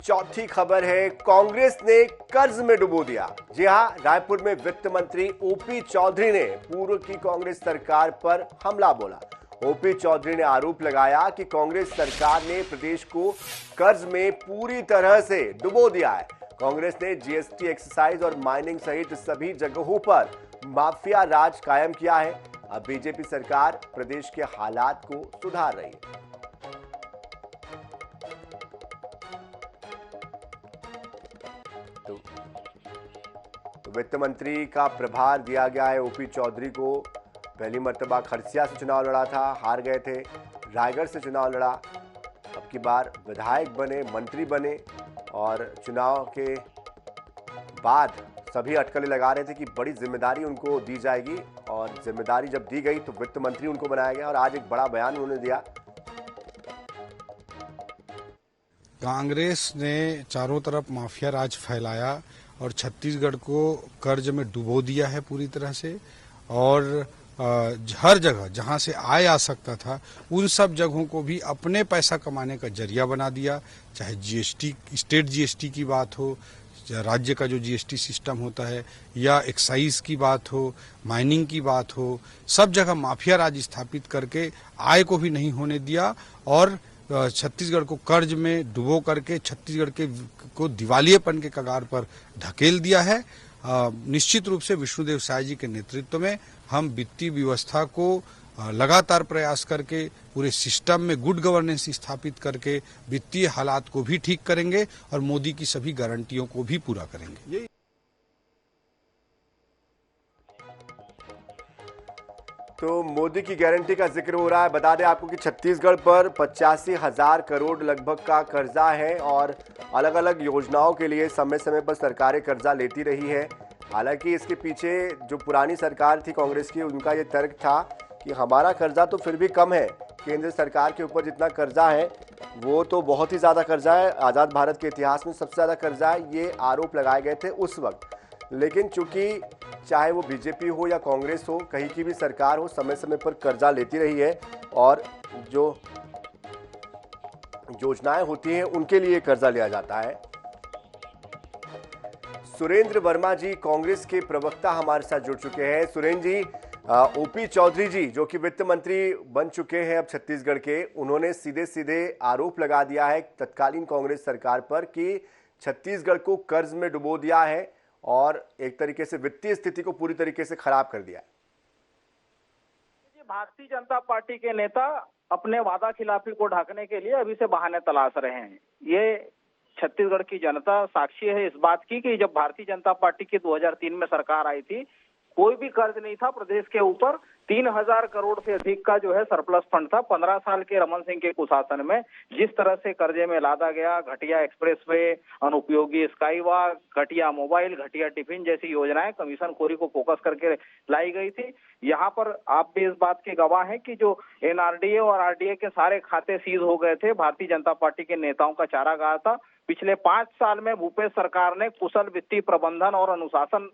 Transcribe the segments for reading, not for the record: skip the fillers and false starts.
चौथी खबर है, कांग्रेस ने कर्ज में डुबो दिया। जी हां, रायपुर में वित्त मंत्री ओपी चौधरी ने पूर्व की कांग्रेस सरकार पर हमला बोला। ओपी चौधरी ने आरोप लगाया कि कांग्रेस सरकार ने प्रदेश को कर्ज में पूरी तरह से डुबो दिया है। कांग्रेस ने जीएसटी एक्साइज और माइनिंग सहित सभी जगहों पर माफिया राज कायम किया है। अब बीजेपी सरकार प्रदेश के हालात को सुधार रही है। तो वित्त मंत्री का प्रभार दिया गया है ओपी चौधरी को। पहली मर्तबा खरसिया से चुनाव लड़ा था, हार गए थे। रायगढ़ से चुनाव लड़ा, अब की बार विधायक बने, मंत्री बने और चुनाव के बाद सभी अटकलें लगा रहे थे कि बड़ी जिम्मेदारी उनको दी जाएगी और जिम्मेदारी जब दी गई तो वित्त मंत्री उनको बनाया गया और आज एक बड़ा बयान उन्होंने दिया। कांग्रेस ने चारों तरफ माफिया राज फैलाया और छत्तीसगढ़ को कर्ज में डुबो दिया है पूरी तरह से और हर जगह जहां से आय आ सकता था उन सब जगहों को भी अपने पैसा कमाने का जरिया बना दिया। चाहे जीएसटी, स्टेट जीएसटी की बात हो, राज्य का जो जीएसटी सिस्टम होता है, या एक्साइज की बात हो, माइनिंग की बात हो, सब जगह माफिया राज स्थापित करके आय को भी नहीं होने दिया और छत्तीसगढ़ को कर्ज में डुबो करके छत्तीसगढ़ के को दिवालियेपन के कगार पर ढकेल दिया है। निश्चित रूप से विष्णुदेव साय जी के नेतृत्व में हम वित्तीय व्यवस्था को लगातार प्रयास करके पूरे सिस्टम में गुड गवर्नेंस स्थापित करके वित्तीय हालात को भी ठीक करेंगे और मोदी की सभी गारंटियों को भी पूरा करेंगे। तो मोदी की गारंटी का जिक्र हो रहा है। बता दें आपको कि छत्तीसगढ़ पर 85,000 करोड़ लगभग का कर्जा है और अलग अलग योजनाओं के लिए समय समय पर सरकारें कर्जा लेती रही है। हालांकि इसके पीछे जो पुरानी सरकार थी कांग्रेस की, उनका ये तर्क था कि हमारा कर्जा तो फिर भी कम है, केंद्र सरकार के ऊपर जितना कर्जा है वो तो बहुत ही ज़्यादा कर्जा है, आज़ाद भारत के इतिहास में सबसे ज़्यादा कर्जा है। ये आरोप लगाए गए थे उस वक्त। लेकिन चूंकि चाहे वो बीजेपी हो या कांग्रेस हो, कहीं की भी सरकार हो, समय समय पर कर्जा लेती रही है और जो योजनाएं होती हैं उनके लिए कर्जा लिया जाता है। सुरेंद्र वर्मा जी कांग्रेस के प्रवक्ता हमारे साथ जुड़ चुके हैं। सुरेंद्र जी, ओपी चौधरी जी जो कि वित्त मंत्री बन चुके हैं अब छत्तीसगढ़ के, उन्होंने सीधे सीधे आरोप लगा दिया है तत्कालीन कांग्रेस सरकार पर कि छत्तीसगढ़ को कर्ज में डुबो दिया है और एक तरीके से वित्तीय स्थिति को पूरी तरीके से खराब कर दिया। भारतीय जनता पार्टी के नेता अपने वादा खिलाफी को ढकने के लिए अभी से बहाने तलाश रहे हैं। ये छत्तीसगढ़ की जनता साक्षी है इस बात की कि जब भारतीय जनता पार्टी की 2003 में सरकार आई थी, कोई भी कर्ज नहीं था प्रदेश के ऊपर। 3,000 करोड़ से अधिक का जो है सरप्लस फंड था। 15 साल के रमन सिंह के कुशासन में जिस तरह से कर्जे में लादा गया, घटिया एक्सप्रेसवे, अनुपयोगी स्काई वॉक, घटिया मोबाइल, घटिया टिफिन जैसी योजनाएं कमीशन खोरी को फोकस करके लाई गई थी। यहाँ पर आप भी इस बात के गवाह हैं कि जो एनआरडीए और आरडीए के सारे खाते सीज हो गए थे, भारतीय जनता पार्टी के नेताओं का चारागाह था। पिछले 5 साल में भूपेश सरकार ने कुशल वित्तीय प्रबंधन और अनुशासन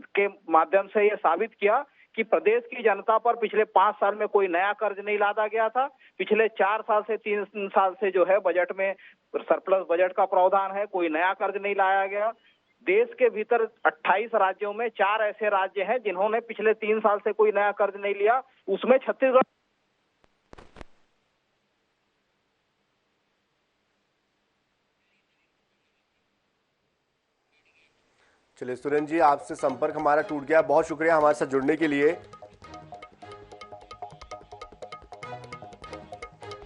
के माध्यम से ये साबित किया कि प्रदेश की जनता पर पिछले 5 साल में कोई नया कर्ज नहीं लादा गया था। पिछले 4 साल से 3 साल से जो है बजट में सरप्लस बजट का प्रावधान है, कोई नया कर्ज नहीं लाया गया। देश के भीतर 28 राज्यों में 4 ऐसे राज्य हैं जिन्होंने पिछले 3 साल से कोई नया कर्ज नहीं लिया, उसमें छत्तीसगढ़। चलिए सुरेंद्र जी, आपसे संपर्क हमारा टूट गया। बहुत शुक्रिया हमारे साथ जुड़ने के लिए।